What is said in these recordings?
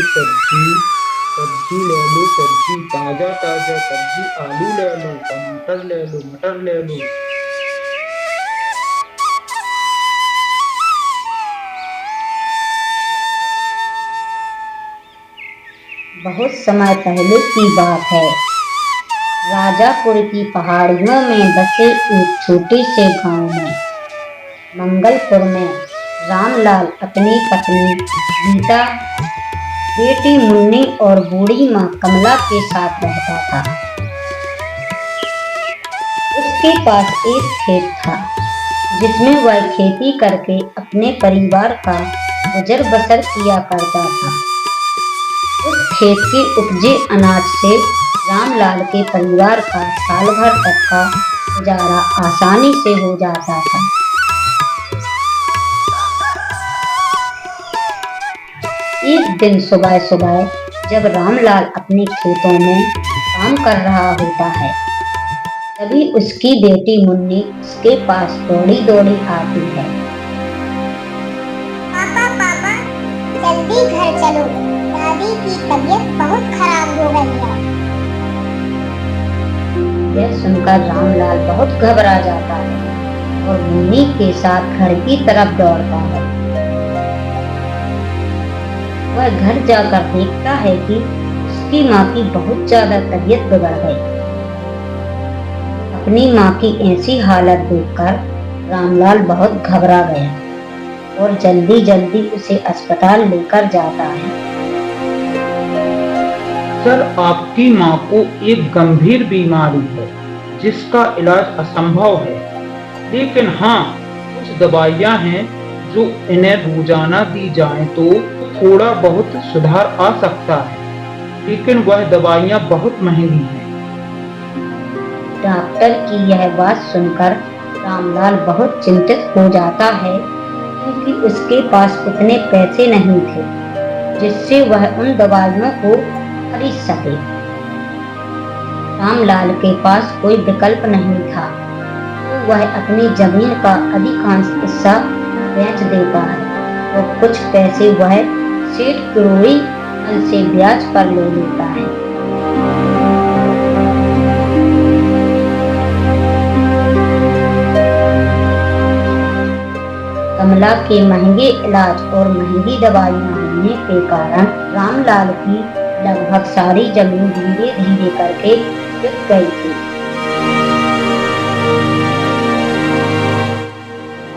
सब्जी। सब्जी ले लो सब्जी, ताजा ताजा सब्जी। आलू ले लो, टमाटर ले लो, मटर ले लो। बहुत समय पहले की बात है। राजापुर की पहाड़ियों में बसे एक छोटे से गांव में मंगलपुर में रामलाल अपनी पत्नी गीता, बेटी मुन्नी और बूढ़ी माँ कमला के साथ रहता था। उसके पास एक खेत था जिसमें वह खेती करके अपने परिवार का गुजर बसर किया करता था। उस खेत के उपजे अनाज से रामलाल के परिवार का साल भर तक का गुजारा आसानी से हो जाता था। एक दिन सुबह सुबह जब रामलाल अपने खेतों में काम कर रहा होता है, तभी उसकी बेटी मुन्नी उसके पास दौड़ी दौड़ी आती है। पापा पापा, जल्दी घर चलो, दादी की तबीयत बहुत खराब हो गई है। यह सुनकर रामलाल बहुत घबरा जाता है और मुन्नी के साथ घर की तरफ दौड़ता है। वह घर जाकर देखता है कि उसकी माँ की बहुत ज्यादा तबीयत बिगड़ गई। अपनी माँ की ऐसी हालत देखकर रामलाल बहुत घबरा गया और जल्दी जल्दी उसे अस्पताल लेकर जाता है। सर, आपकी माँ को एक गंभीर बीमारी है जिसका इलाज असंभव है, लेकिन हाँ, कुछ दवाइयाँ हैं जो इन्हें रोजाना दी जाएं तो थोड़ा बहुत सुधार आ सकता है, लेकिन वह दवाइयाँ बहुत महंगी हैं। डॉक्टर की यह बात सुनकर रामलाल बहुत चिंतित हो जाता है, क्योंकि उसके पास उतने पैसे नहीं थे जिससे वह उन दवाइयों को खरीद सके। रामलाल के पास कोई विकल्प नहीं था, तो वह अपनी जमीन का अधिकांश हिस्सा बेच देता है और कुछ पैसे वह सेठ किरोड़ी से ब्याज पर ले लेता है। कमला के महंगे इलाज और महंगी दवाइयां होने के कारण रामलाल की लगभग सारी जमीन धीरे धीरे करके बिक गई थी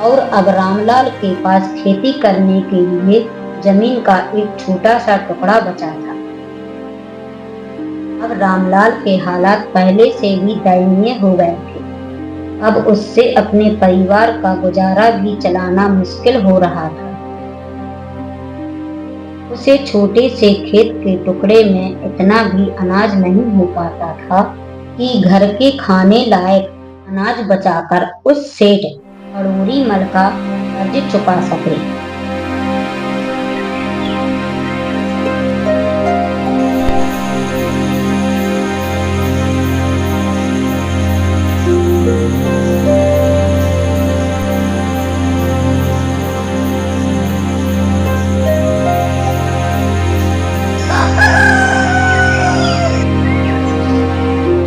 और अब रामलाल के पास खेती करने के लिए जमीन का एक छोटा सा टुकड़ा बचा था। अब रामलाल के हालात पहले से भी दयनीय हो गए थे। अब उससे अपने परिवार का गुजारा भी चलाना मुश्किल हो रहा था। उसे छोटे से खेत के टुकड़े में इतना भी अनाज नहीं हो पाता था कि घर के खाने लायक अनाज बचाकर उस सेठ अड़ोरी मल का कर्ज चुका सके।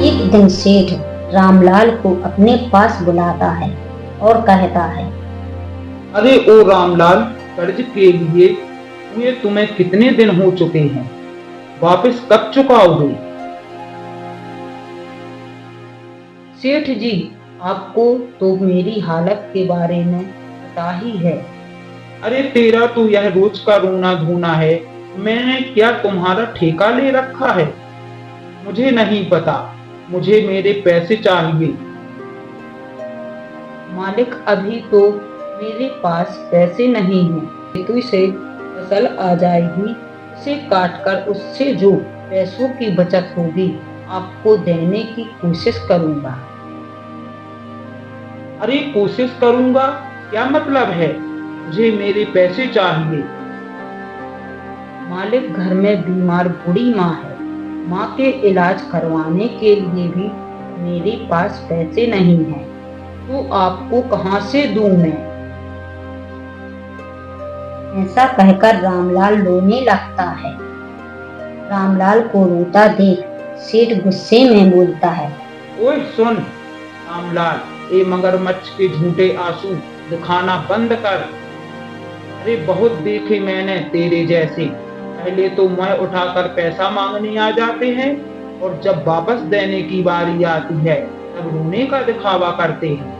एक दिन सेठ रामलाल को अपने पास बुलाता है और कहता है, अरे ओ रामलाल, कर्ज के लिए हुए तुम्हें कितने दिन हो चुके हैं? वापस कब चुकाओगे? सेठ जी, आपको तो मेरी हालत के बारे में पता ही है। अरे तेरा तो यह रोज का रोना धोना है। मैंने क्या तुम्हारा ठेका ले रखा है? मुझे नहीं पता, मुझे मेरे पैसे चाहिए। मालिक, अभी तो मेरे पास पैसे नहीं हैं। खेतों से फसल आ जाएगी, उसे काटकर उससे जो पैसों की बचत होगी आपको देने की कोशिश करूंगा। अरे कोशिश करूंगा, क्या मतलब है? मुझे मेरे पैसे चाहिए। मालिक, घर में बीमार बूढ़ी माँ है। माँ के इलाज करवाने के लिए भी मेरे पास पैसे नहीं हैं, तो आपको कहाँ से दूं मैं? ऐसा कहकर रामलाल रोने लगता है रामलाल को रोता देख सेठ गुस्से में बोलता है। ओए सुन रामलाल, ये मगरमच्छ के झूठे आंसू दिखाना बंद कर। अरे बहुत देखे मैंने तेरे जैसे, पहले तो मैं उठाकर पैसा मांगने आ जाते हैं और जब वापस देने की बारी आती है तब रोने का दिखावा करते हैं।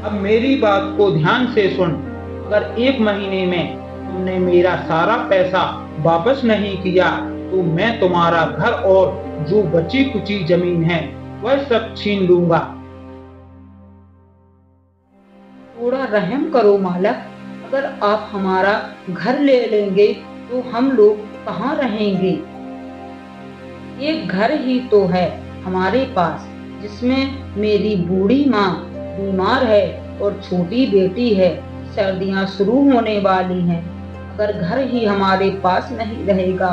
अब मेरी बात को ध्यान से सुन, अगर 1 महीने में तुमने मेरा सारा पैसा वापस नहीं किया तो मैं तुम्हारा घर और जो बची कुची जमीन है वह सब छीन लूंगा। थोड़ा रहम करो मालक, अगर आप हमारा घर ले लेंगे तो हम लोग कहाँ रहेंगे? एक घर ही तो है हमारे पास जिसमें मेरी बूढ़ी माँ बीमार है और छोटी बेटी है, सर्दियाँ शुरू होने वाली हैं। अगर घर ही हमारे पास नहीं रहेगा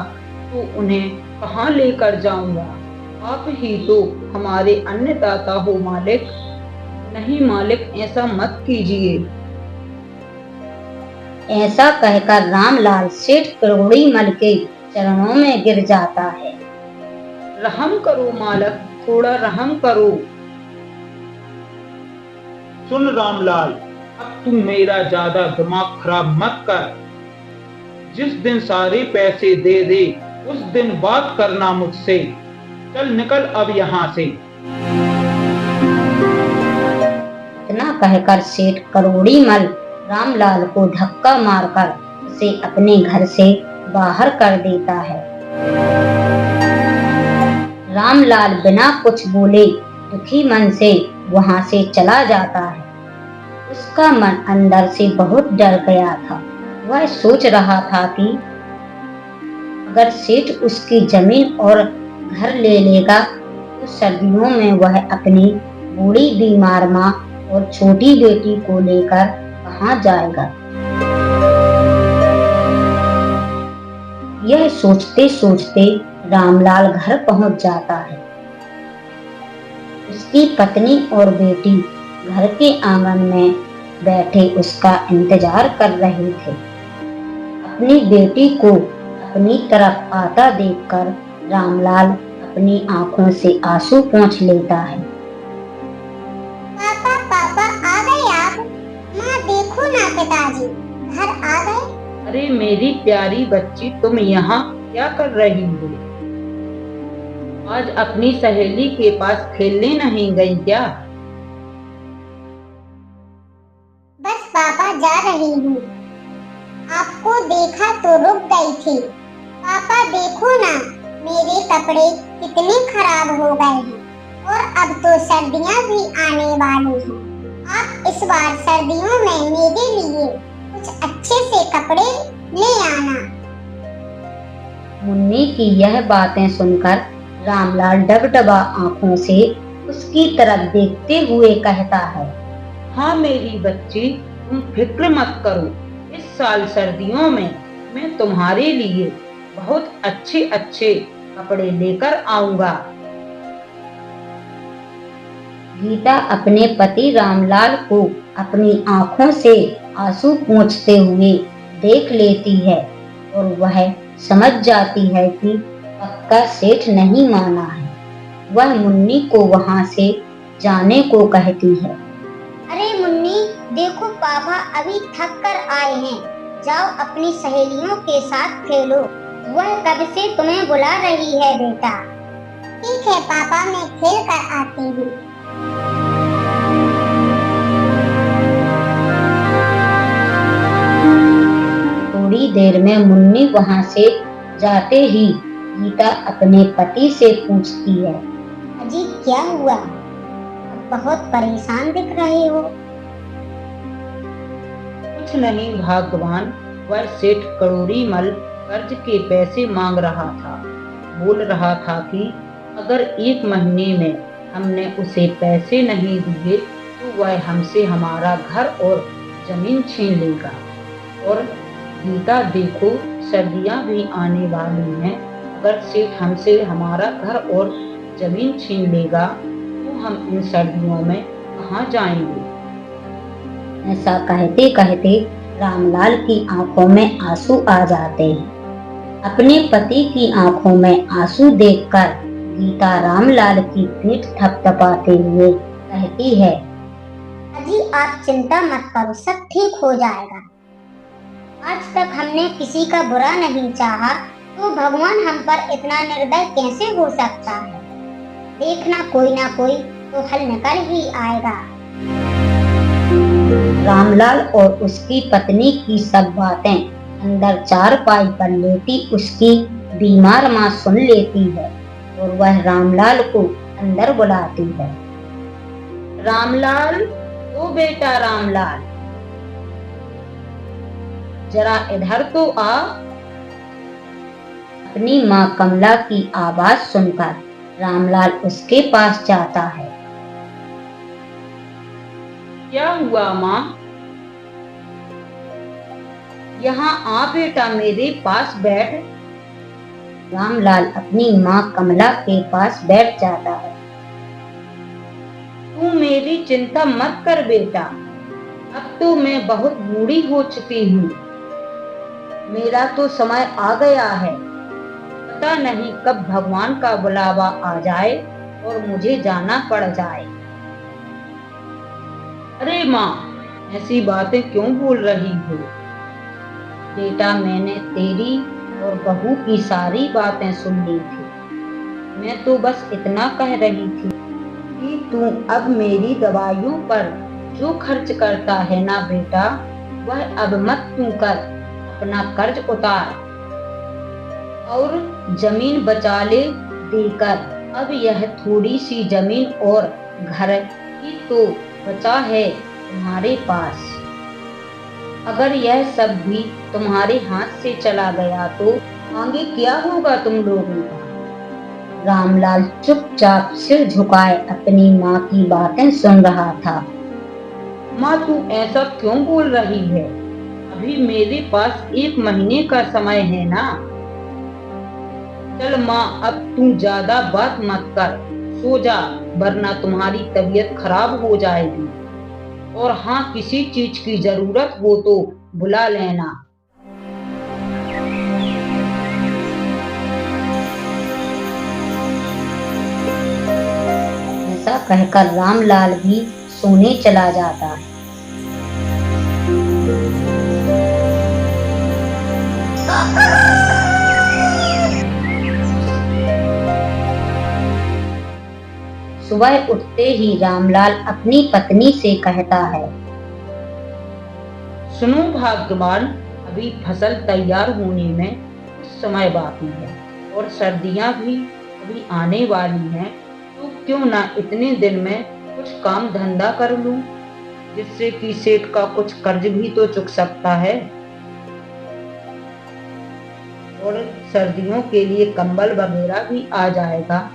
तो उन्हें कहाँ लेकर जाऊंगा? आप ही तो हमारे अन्नदाता हो मालिक। नहीं मालिक, ऐसा मत कीजिए। ऐसा कहकर रामलाल सेठ करोड़ीमल के चरणों में गिर जाता है। रहम करो मालिक, थोड़ा रहम करो। सुन रामलाल, अब तुम मेरा ज्यादा दिमाग खराब मत कर। जिस दिन सारे पैसे दे दे उस दिन बात करना मुझसे। चल निकल अब यहाँ से। इतना कहकर सेठ करोड़ीमल रामलाल को धक्का मारकर उसे अपने घर से बाहर कर देता है। रामलाल बिना कुछ बोले दुखी मन से वहां से चला जाता है। उसका मन अंदर से बहुत डर गया था। वह सोच रहा था कि अगर सेठ उसकी जमीन और घर ले लेगा तो सर्दियों में वह अपनी बूढ़ी बीमार माँ और छोटी बेटी को लेकर कहाँ जाएगा। यह सोचते सोचते रामलाल घर पहुंच जाता है। उसकी पत्नी और बेटी घर के आंगन में बैठे उसका इंतजार कर रहे थे। अपनी बेटी को अपनी तरफ आता देखकर रामलाल अपनी आंखों से आंसू पोंछ लेता है। पापा पापा आ गए आप? माँ देखो ना पिताजी घर आ गए। अरे मेरी प्यारी बच्ची, तुम यहाँ क्या कर रही हो? आज अपनी सहेली के पास खेलने नहीं गई क्या? बस पापा जा रही हूँ। आपको देखा तो रुक गई थी। पापा देखो ना मेरे कपड़े कितने खराब हो गए हैं और अब तो सर्दियाँ भी आने वाली हैं। आप इस बार सर्दियों में मेरे लिए कुछ अच्छे से कपड़े ले आना। मुन्नी की यह बातें सुनकर रामलाल डबडबा आंखों से उसकी तरफ देखते हुए कहता है। हाँ मेरी बच्ची, तुम फिक्र मत करो। इस साल सर्दियों में मैं तुम्हारे लिए बहुत अच्छे अच्छे कपड़े लेकर आऊंगा। गीता अपने पति रामलाल को अपनी आंखों से आंसू पोंछते हुए देख लेती है और वह समझ जाती है कि पक्का सेठ नहीं माना है। वह मुन्नी को वहां से जाने को कहती है। अरे मुन्नी देखो पापा अभी थक कर आए हैं, जाओ अपनी सहेलियों के साथ खेलो। वह कब से तुम्हें बुला रही है बेटा। ठीक है पापा, मैं खेल कर आती हूँ। थोड़ी देर में मुन्नी वहां से जाते ही गीता अपने पति से पूछती है। अजी क्या हुआ? बहुत परेशान दिख रहे हो। कुछ नहीं भाग्यवान, वह सेठ करोड़ीमल कर्ज के पैसे मांग रहा था। बोल रहा था कि अगर 1 महीने में हमने उसे पैसे नहीं दिए तो वह हमसे हमारा घर और जमीन छीन लेगा। और गीता देखो, सर्दियां भी आने वाली हैं। अगर सेठ हमसे हमारा घर और जमीन छीन लेगा तो हम इन सर्दियों में कहाँ जाएंगे? ऐसा कहते कहते रामलाल की आंखों में आंसू आ जाते हैं। अपने पति की आंखों में आंसू देखकर गीता रामलाल की पीठ थपथपाते हुए कहती है, अजी आप चिंता मत करो, सब ठीक हो जाएगा। आज तक हमने किसी का बुरा नहीं चाहा, तो भगवान हम पर इतना निर्दय कैसे हो सकता है। देखना कोई ना कोई तो हल निकल ही आएगा। रामलाल और उसकी पत्नी की सब बातें अंदर चारपाई पर लेटी उसकी बीमार माँ सुन लेती है और वह रामलाल को अंदर बुलाती है। रामलाल, ओ बेटा रामलाल, जरा इधर तो आ। अपनी माँ कमला की आवाज सुनकर रामलाल उसके पास जाता है। क्या हुआ माँ? यहाँ आ बेटा, मेरे पास बैठ। रामलाल अपनी माँ कमला के पास बैठ जाता है। तू मेरी चिंता मत कर बेटा, अब तो मैं बहुत बूढ़ी हो चुकी हूँ। मेरा तो समय आ गया है। पता नहीं कब भगवान का बुलावा आ जाए और मुझे जाना पड़ जाए। अरे माँ, ऐसी बातें क्यों बोल रही हो? बेटा, मैंने तेरी और बहू की सारी बातें सुन ली थी। मैं तो बस इतना कह रही थी कि तू अब मेरी दवाइयों पर जो खर्च करता है ना बेटा, वह अब मत तू कर। अपना कर्ज उतार और जमीन बचा ले देकर। अब यह थोड़ी सी जमीन और घर ही तो बचा है तुम्हारे पास। अगर यह सब भी तुम्हारे हाथ से चला गया तो आगे क्या होगा तुम लोगों का? रामलाल चुपचाप सिर झुकाए अपनी माँ की बातें सुन रहा था। माँ, तू ऐसा क्यों बोल रही है? अभी मेरे पास 1 महीने का समय है ना। चल माँ, अब तू ज्यादा बात मत कर, सो जा, वरना तुम्हारी तबीयत खराब हो जाएगी। और हाँ, किसी चीज की जरूरत हो तो बुला लेना। ऐसा कहकर रामलाल भी सोने चला जाता है। सुबह उठते ही रामलाल अपनी पत्नी से कहता है, सुनो भाग्यवान, अभी फसल तैयार होने में कुछ समय बाकी है और सर्दियां भी अभी आने वाली हैं, तो क्यों ना इतने दिन में कुछ काम धंधा कर लूं, जिससे कि सेठ का कुछ कर्ज भी तो चुक सकता है और सर्दियों के लिए कंबल वगैरह भी आ जाएगा।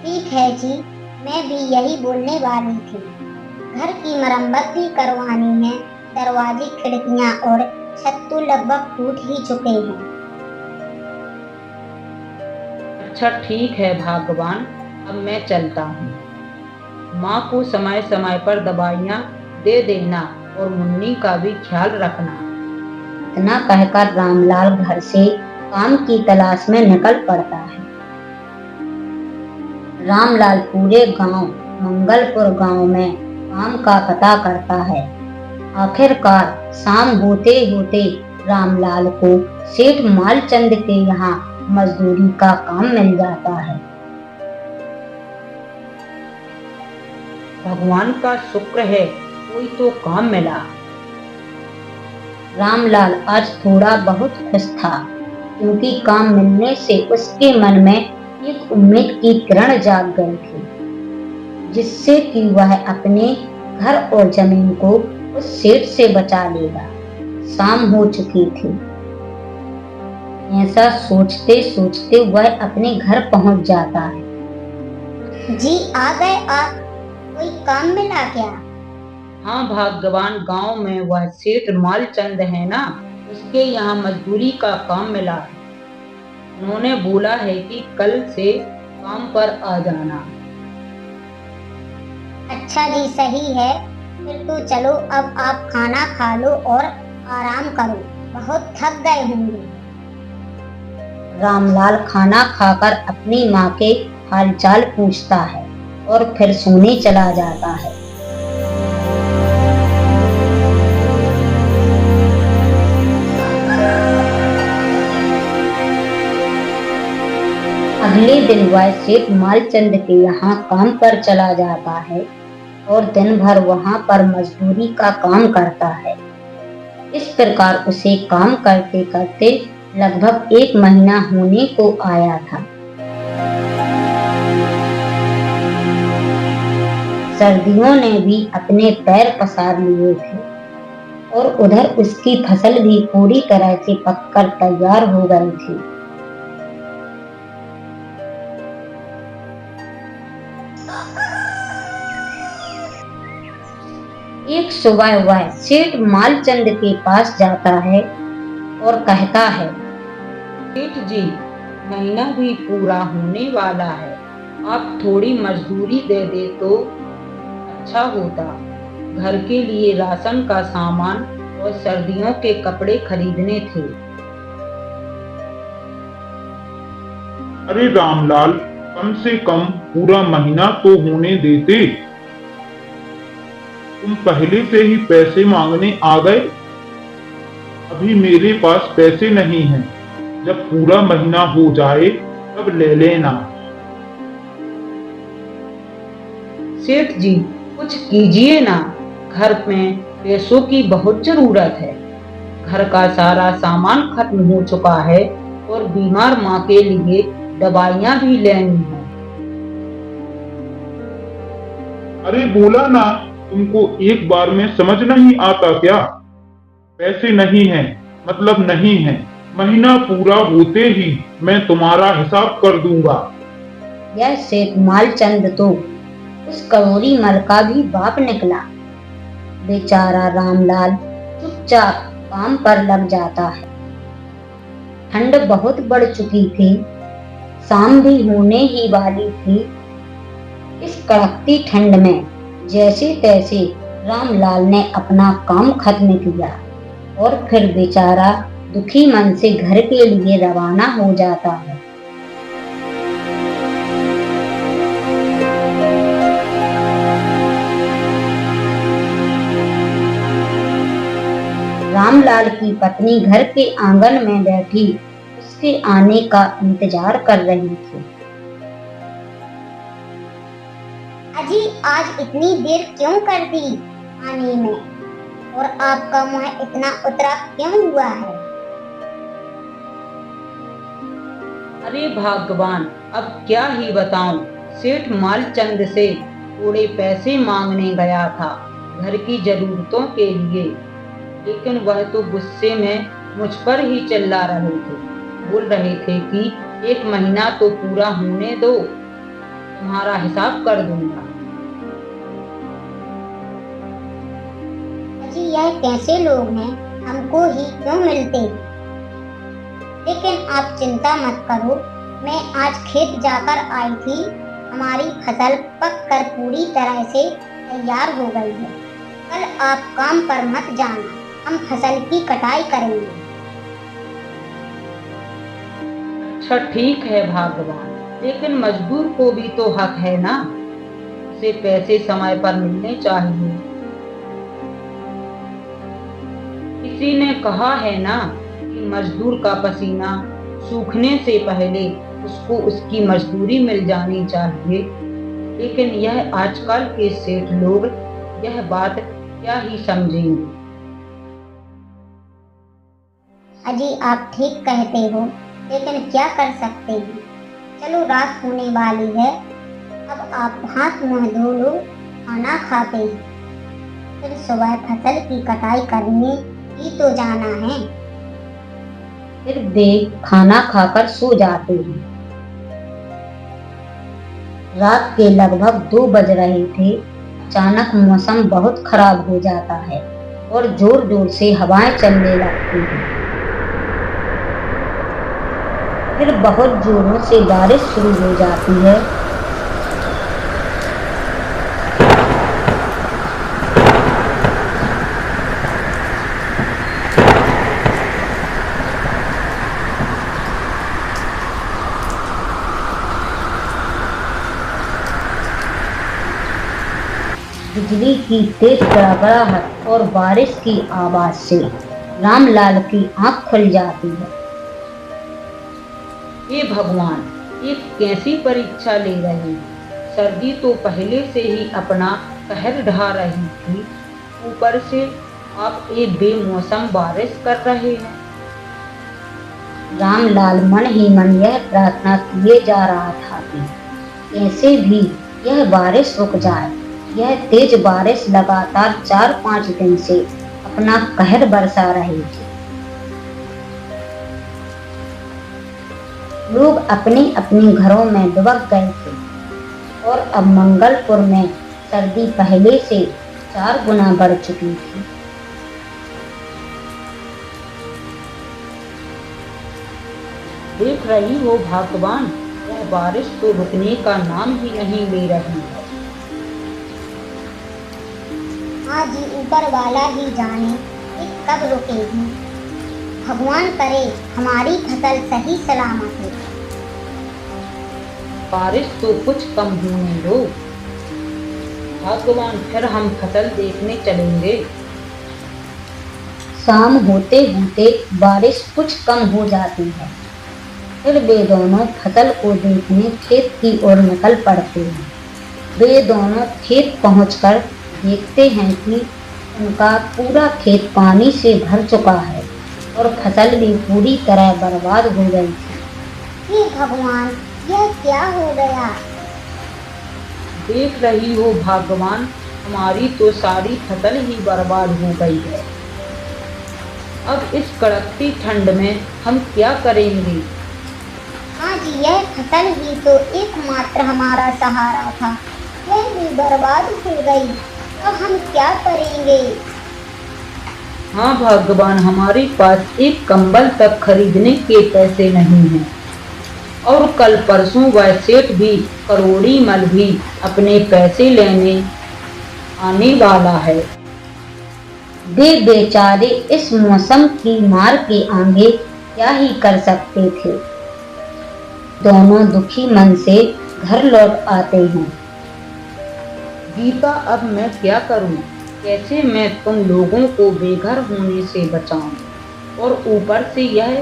ठीक है जी, मैं भी यही बोलने वाली थी। घर की मरम्मत भी करवानी है, दरवाजे, खिड़कियां और छत तो लगभग टूट ही चुके हैं। अच्छा ठीक है भाग्यवान, अब मैं चलता हूँ। माँ को समय समय पर दवाइयाँ दे देना और मुन्नी का भी ख्याल रखना। इतना कहकर रामलाल घर से काम की तलाश में निकल पड़ता है। रामलाल पूरे गांव मंगलपुर गांव में काम का पता करता है। आखिरकार शाम होते होते रामलाल को सेठ मालचंद के यहाँ मजदूरी का काम मिल जाता है। भगवान का शुक्र है, कोई तो काम मिला। रामलाल आज थोड़ा बहुत खुश था, क्योंकि काम मिलने से उसके मन में एक उम्मीद की किरण जाग गई थी, जिससे कि वह अपने घर और जमीन को उस सेठ से बचा लेगा। शाम हो चुकी थी। ऐसा सोचते सोचते वह अपने घर पहुंच जाता है। जी आ गए आप, कोई काम मिला क्या? हाँ भाग्यवान, गांव में वह सेठ मालचंद है ना, उसके यहाँ मजदूरी का काम मिला है। उन्होंने बोला है कि कल से काम पर आ जाना। अच्छा जी, सही है। फिर तो चलो, अब आप खाना खा लो और आराम करो, बहुत थक गए होंगे। रामलाल खाना खाकर अपनी माँ के हालचाल पूछता है और फिर सोने चला जाता है। अगले दिन वह सेठ मालचंद के यहाँ काम पर चला जाता है और दिन भर वहाँ पर मजदूरी का काम करता है। इस प्रकार उसे काम करते करते लगभग 1 महीना होने को आया था। सर्दियों ने भी अपने पैर पसार लिए थे और उधर उसकी फसल भी पूरी तरह से पककर तैयार हो गई थी। एक सुबह वह सेठ मालचंद के पास जाता है और कहता है, सेठ जी, महीना भी पूरा होने वाला है, आप थोड़ी मजदूरी दे दे तो अच्छा होता। घर के लिए राशन का सामान और सर्दियों के कपड़े खरीदने थे। अरे रामलाल, कम से कम पूरा महीना तो होने देते। तुम पहले से ही पैसे मांगने आ गए। अभी मेरे पास पैसे नहीं हैं, जब पूरा महीना हो जाए तब ले लेना। सेठ जी, कुछ कीजिए ना, घर में पैसों की बहुत जरूरत है। घर का सारा सामान खत्म हो चुका है और बीमार माँ के लिए दवाइयाँ भी लेनी है। अरे बोला ना, तुमको एक बार में समझ नहीं आता क्या? पैसे नहीं हैं, मतलब नहीं है। महीना पूरा होते ही मैं तुम्हारा हिसाब कर दूंगा। यह सेठ मालचंद तो उस करोड़ी मल का भी बाप निकला। बेचारा रामलाल चुपचाप काम पर लग जाता है। ठंड बहुत बढ़ चुकी थी, शाम भी होने ही वाली थी। इस कड़कती ठंड में जैसे तैसे रामलाल ने अपना काम खत्म किया और फिर बेचारा दुखी मन से घर के लिए रवाना हो जाता है। रामलाल की पत्नी घर के आंगन में बैठी उसके आने का इंतजार कर रही थी। अजी, आज इतनी देर क्यों कर दी आने में? और आपका मुंह इतना उतरा क्यों हुआ है? अरे भगवान, अब क्या ही बताऊं। सेठ मालचंद से थोड़े पैसे मांगने गया था घर की जरूरतों के लिए, लेकिन वह तो गुस्से में मुझ पर ही चिल्ला रहे थे। बोल रहे थे कि 1 महीना तो पूरा होने दो, तुम्हारा हिसाब कर दूंगा। अजी, यह कैसे लोग हैं? हमको ही क्यों मिलते? लेकिन आप चिंता मत करो, मैं आज खेत जाकर आई थी। हमारी फसल पक कर पूरी तरह से तैयार हो गई है। कल आप काम पर मत जाना, हम फसल की कटाई करेंगे। अच्छा ठीक है भगवान, लेकिन मजदूर को भी तो हक है ना, उसे पैसे समय पर मिलने चाहिए। किसी ने कहा है ना कि मजदूर का पसीना सूखने से पहले उसको उसकी मजदूरी मिल जानी चाहिए, लेकिन यह आजकल के सेठ लोग यह बात क्या ही समझेंगे। अजी, आप ठीक कहते हो, लेकिन क्या कर सकते हैं। चलो, रात होने वाली है, अब आप हाथ मुंह धो लो, खाना खाते हैं। फिर सुबह फसल की कटाई करने ही तो जाना है। फिर वे खाना खाकर सो जाते हैं। रात के लगभग 2 बज रहे थे। अचानक मौसम बहुत खराब हो जाता है और जोर जोर से हवाएं चलने लगती हैं। फिर बहुत जोरों से बारिश शुरू हो जाती है। बिजली की तेज गड़गड़ाहट और बारिश की आवाज से रामलाल की आंख खुल जाती है। हे भगवान, ये कैसी परीक्षा ले रहे हैं। सर्दी तो पहले से ही अपना कहर ढा रही थी, ऊपर से आप एक बेमौसम बारिश कर रहे हैं। रामलाल मन ही मन यह प्रार्थना किए जा रहा था कि कैसे भी यह बारिश रुक जाए। यह तेज बारिश लगातार 4-5 दिन से अपना कहर बरसा रही थी। लोग अपने अपने घरों में दुबक गए थे और अब मंगलपुर में सर्दी पहले से 4 गुना बढ़ चुकी थी। देख रही हो भगवान, यह बारिश तो रुकने का नाम ही नहीं ले रही है। हाँ जी, ऊपर वाला ही जाने कि कब रुकेगी। भगवान करे हमारी फसल सही सलामत हो। बारिश तो कुछ कम होने दो भगवान, फिर हम फसल देखने चलेंगे। शाम होते होते बारिश कुछ कम हो जाती है। फिर वे दोनों फसल को देखने खेत की ओर निकल पड़ते हैं। वे दोनों खेत पहुंचकर देखते हैं कि उनका पूरा खेत पानी से भर चुका है और फसल भी पूरी तरह बर्बाद हो गई थी। हे भगवान, यह क्या हो गया। देख रही हो भगवान, हमारी तो सारी फसल ही बर्बाद हो गई है। अब इस कड़कती ठंड में हम क्या करेंगे। हाँ जी, यह फसल ही तो एकमात्र हमारा सहारा था, यह भी बर्बाद हो गई। अब हम क्या करेंगे। हाँ भगवान, हमारे पास एक कंबल तक खरीदने के पैसे नहीं हैं और कल परसों वह सेठ भी करोड़ी मल भी अपने पैसे लेने आने वाला है। वे बेचारे इस मौसम की मार के आगे क्या ही कर सकते थे। दोनों दुखी मन से घर लौट आते हैं। गीता, अब मैं क्या करूं? कैसे मैं तुम लोगों को बेघर होने से बचाऊं? और ऊपर से यह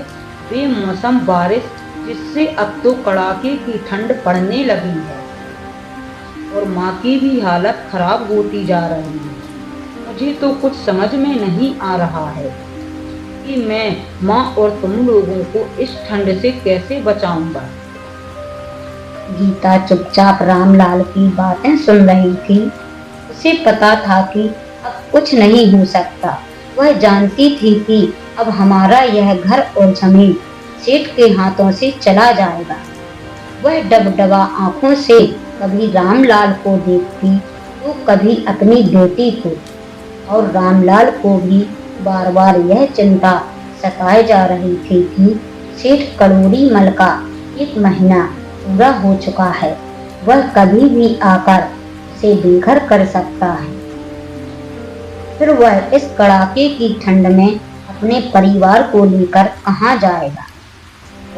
बेमौसम बारिश, जिससे अब तो कड़ाके की ठंड पड़ने लगी है और माँ की भी हालत खराब होती जा रही है। मुझे तो कुछ समझ में नहीं आ रहा है कि मैं माँ और तुम लोगों को इस ठंड से कैसे बचाऊंगा। गीता चुपचाप रामलाल की बातें सुन रही थी। उसे पता था कि अब कुछ नहीं हो सकता। वह जानती थी कि अब हमारा यह घर और जमीन सेठ के हाथों से चला जाएगा। वह डबडबा आंखों से कभी रामलाल को देखती तो कभी अपनी बेटी को, और रामलाल को भी बार बार यह चिंता सताए जा रही थी कि सेठ करोड़ी मल का 1 महीना पूरा हो चुका है। वह कभी भी आकर उसे बेघर कर सकता है। फिर वह इस कड़ाके की ठंड में अपने परिवार को लेकर कहाँ जाएगा।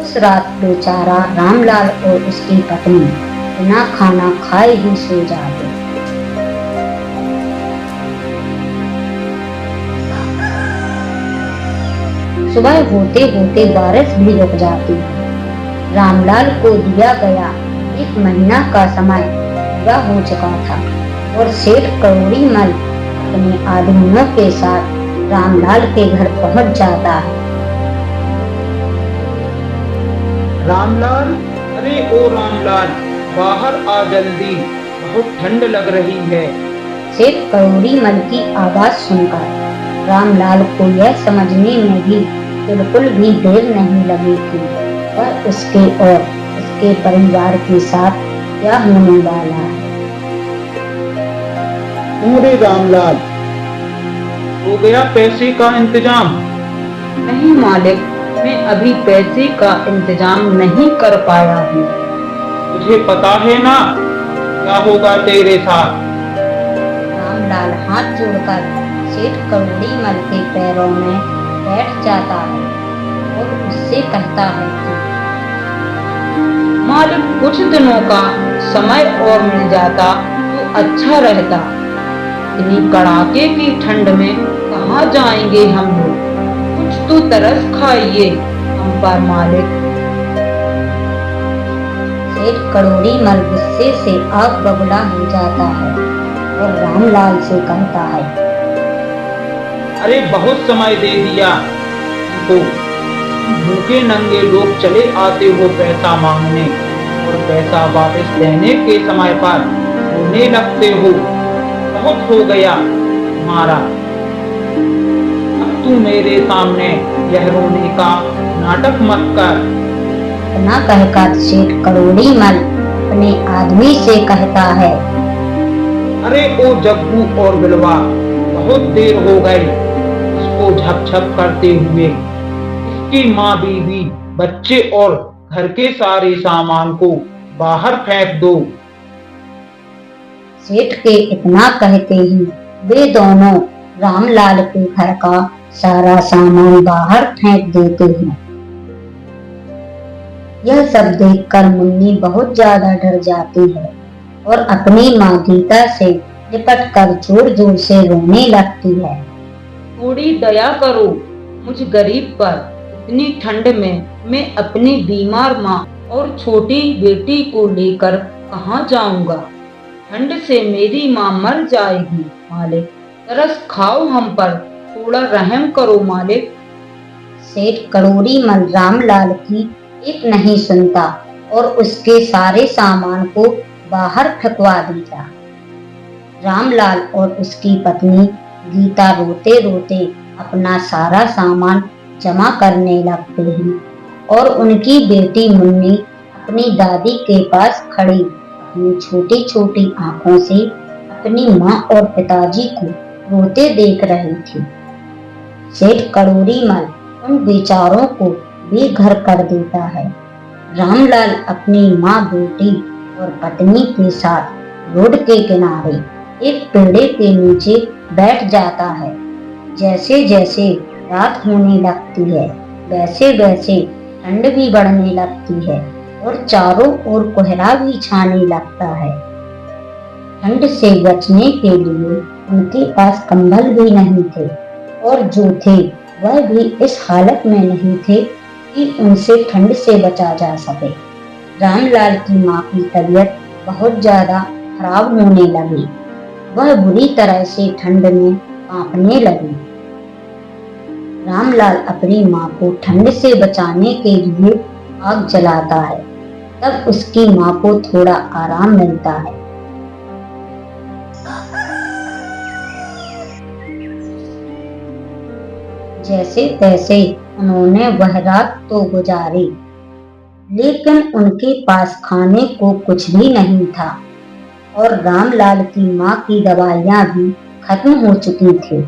उस रात बेचारा रामलाल और उसकी पत्नी बिना खाना खाए ही सो जाते। सुबह होते होते बारिश भी रुक जाती है। रामलाल को दिया गया 1 महीना का समय पूरा हो चुका था और सेठ करोड़ी मल अपने आदमियों के साथ रामलाल के घर पहुंच जाता है। रामलाल, अरे ओ रामलाल, बाहर आ जल्दी, बहुत ठंड लग रही है। सेठ करोड़ी मल की आवाज सुनकर रामलाल को यह समझने में भी बिल्कुल भी देर नहीं लगी थी और उसके और उसके परिवार के साथ क्या होने वाला है। अरे रामलाल, हो गया पैसे का इंतजाम? नहीं मालिक, मैं अभी पैसे का इंतजाम नहीं कर पाया हूँ। तुझे पता है ना क्या होगा तेरे साथ। रामलाल हाथ जोड़कर सेठ करोड़ी मल के पैरों में बैठ जाता है और उससे कहता है कि मालिक, कुछ दिनों का समय और मिल जाता तो अच्छा रहता। इतनी कड़ाके की ठंड में कहाँ जाएंगे हम लोग? कुछ तो तरस खाइए हम पर मालिक। सेठ करोड़ी मल गुस्से से आग बबूला हो जाता है और रामलाल से कहता है, अरे बहुत समय दे दिया तुमको। भूखे नंगे लोग चले आते हो पैसा मांगने और पैसा वापस लेने के समय पर रोने लगते हो। बहुत हो गया तुम्हारा। अब तू मेरे सामने यह रोने का नाटक मत कर। इतना कहकर सेठ करोड़ी मल अपने आदमी से कहता है, अरे ओ जग्गू और बिलवा, बहुत देर हो गई इसको झप करते हुए। इसकी माँ बीवी बच्चे और घर के सारे सामान को बाहर फेंक दो। सेठ के इतना कहते ही वे दोनों रामलाल के घर का सारा सामान बाहर फेंक देते हैं। यह सब देखकर मुन्नी बहुत ज्यादा डर जाती है और अपनी माँ गीता से लिपट कर जोर जोर से रोने लगती है। थोड़ी दया करो मुझ गरीब पर। इतनी ठंड में मैं अपनी बीमार माँ और छोटी बेटी को लेकर कहाँ जाऊंगा? ठंड से मेरी माँ मर जाएगी मालिक। तरस खाओ हम पर, थोड़ा रहम करो मालिक। सेठ करोड़ी मल रामलाल की एक नहीं सुनता और उसके सारे सामान को बाहर फेंकवा दिया। रामलाल और उसकी पत्नी गीता रोते रोते अपना सारा सामान जमा करने लगते हैं और उनकी बेटी मुन्नी अपनी दादी के पास खड़ी अपनी छोटी छोटी आंखों से अपनी माँ और पिताजी को रोते देख रही थी। सेठ करोड़ी मल उन बेचारों को बेघर कर देता है। रामलाल अपनी माँ बेटी और पत्नी के साथ रोड के किनारे एक पेड़ के नीचे बैठ जाता है। जैसे जैसे रात होने लगती है वैसे वैसे ठंड भी बढ़ने लगती है और चारों ओर कोहरा भी छाने लगता है। ठंड से बचने के लिए उनके पास कंबल भी नहीं थे और जो थे वह भी इस हालत में नहीं थे कि उनसे ठंड से बचा जा सके। रामलाल की माँ की तबीयत बहुत ज्यादा खराब होने लगी। वह बुरी तरह से ठंड में कांपने लगी। रामलाल अपनी माँ को ठंड से बचाने के लिए आग जलाता है। तब उसकी माँ को थोड़ा आराम मिलता है। जैसे तैसे उन्होंने वह रात तो गुजारी, लेकिन उनके पास खाने को कुछ भी नहीं था और रामलाल की माँ की दवाइयाँ भी खत्म हो चुकी थी।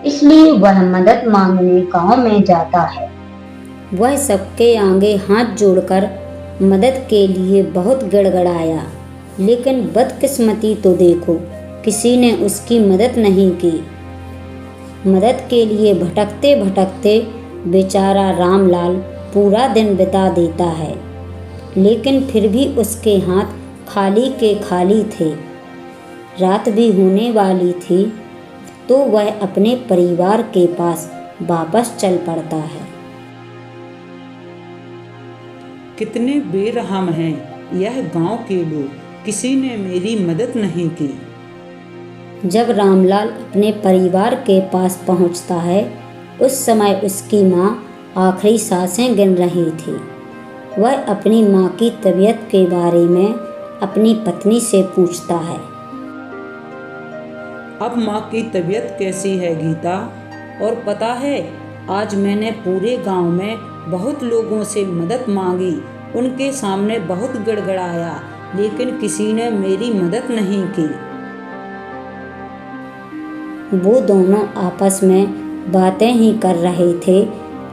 इसलिए वह मदद मांगने गांव में जाता है। वह सबके आगे हाथ जोड़कर मदद के लिए बहुत गड़गड़ाया, लेकिन बदकिस्मती तो देखो, किसी ने उसकी मदद नहीं की। मदद के लिए भटकते भटकते बेचारा रामलाल पूरा दिन बिता देता है, लेकिन फिर भी उसके हाथ खाली के खाली थे। रात भी होने वाली थी तो वह अपने परिवार के पास वापस चल पड़ता है। कितने बेरहम हैं यह गांव के लोग, किसी ने मेरी मदद नहीं की। जब रामलाल अपने परिवार के पास पहुंचता है, उस समय उसकी माँ आखिरी सांसें गिन रही थी। वह अपनी माँ की तबीयत के बारे में अपनी पत्नी से पूछता है। अब माँ की तबीयत कैसी है गीता? और पता है, आज मैंने पूरे गांव में बहुत लोगों से मदद मांगी, उनके सामने बहुत गड़गड़ाया, लेकिन किसी ने मेरी मदद नहीं की। वो दोनों आपस में बातें ही कर रहे थे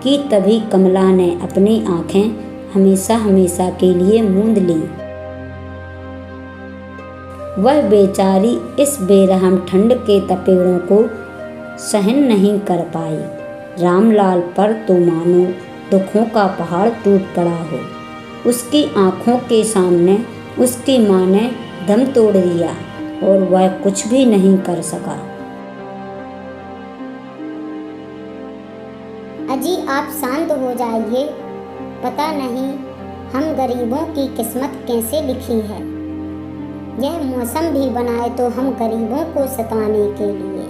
कि तभी कमला ने अपनी आंखें हमेशा हमेशा के लिए मूंद ली। वह बेचारी इस बेरहम ठंड के तपेड़ों को सहन नहीं कर पाई। रामलाल पर तो मानो दुखों का पहाड़ टूट पड़ा हो। उसकी आंखों के सामने उसकी माँ ने दम तोड़ दिया और वह कुछ भी नहीं कर सका। अजी आप शांत हो जाइए। पता नहीं हम गरीबों की किस्मत कैसे लिखी है। यह मौसम भी बनाए तो हम गरीबों को सताने के लिए।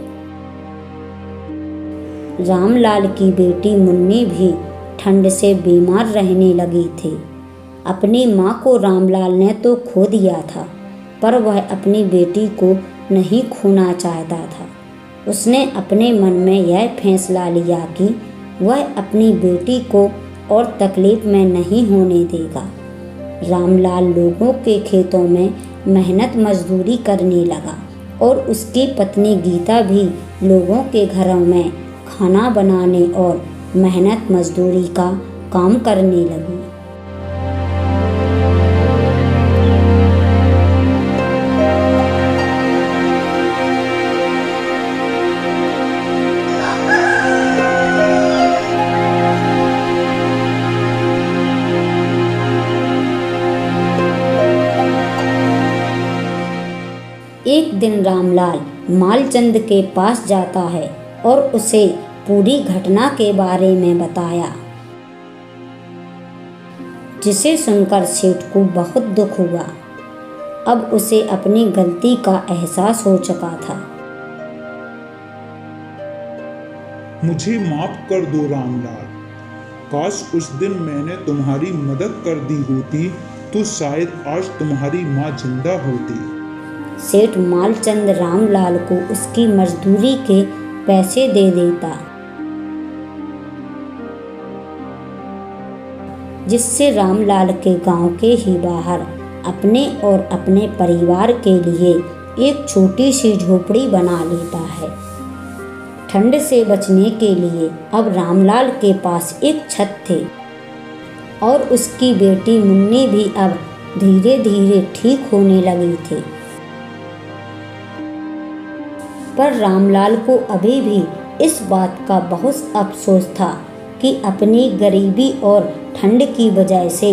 रामलाल की बेटी मुन्नी भी ठंड से बीमार रहने लगी थी। अपनी माँ को रामलाल ने तो खो दिया था, पर वह अपनी बेटी को नहीं खोना चाहता था। उसने अपने मन में यह फैसला लिया कि वह अपनी बेटी को और तकलीफ में नहीं होने देगा। रामलाल लोगों के खेतों में मेहनत मजदूरी करने लगा और उसकी पत्नी गीता भी लोगों के घरों में खाना बनाने और मेहनत मजदूरी का काम करने लगी। एक दिन रामलाल मालचंद के पास जाता है और उसे पूरी घटना के बारे में बताया, जिसे सुनकर सेठ को बहुत दुख हुआ। अब उसे अपनी गलती का एहसास हो चुका था। मुझे माफ कर दो रामलाल। काश उस दिन मैंने तुम्हारी मदद कर दी होती तो शायद आज तुम्हारी माँ जिंदा होती। सेठ मालचंद रामलाल को उसकी मजदूरी के पैसे दे देता, जिससे रामलाल के गांव के ही बाहर अपने और अपने परिवार के लिए एक छोटी सी झोपड़ी बना लेता है। ठंड से बचने के लिए अब रामलाल के पास एक छत थे और उसकी बेटी मुन्नी भी अब धीरे धीरे ठीक होने लगी थी। पर रामलाल को अभी भी इस बात का बहुत अफसोस था कि अपनी गरीबी और ठंड की वजह से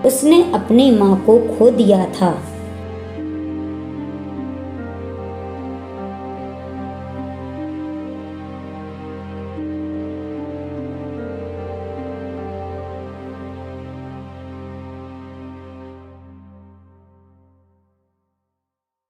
उसने अपनी माँ को खो दिया था।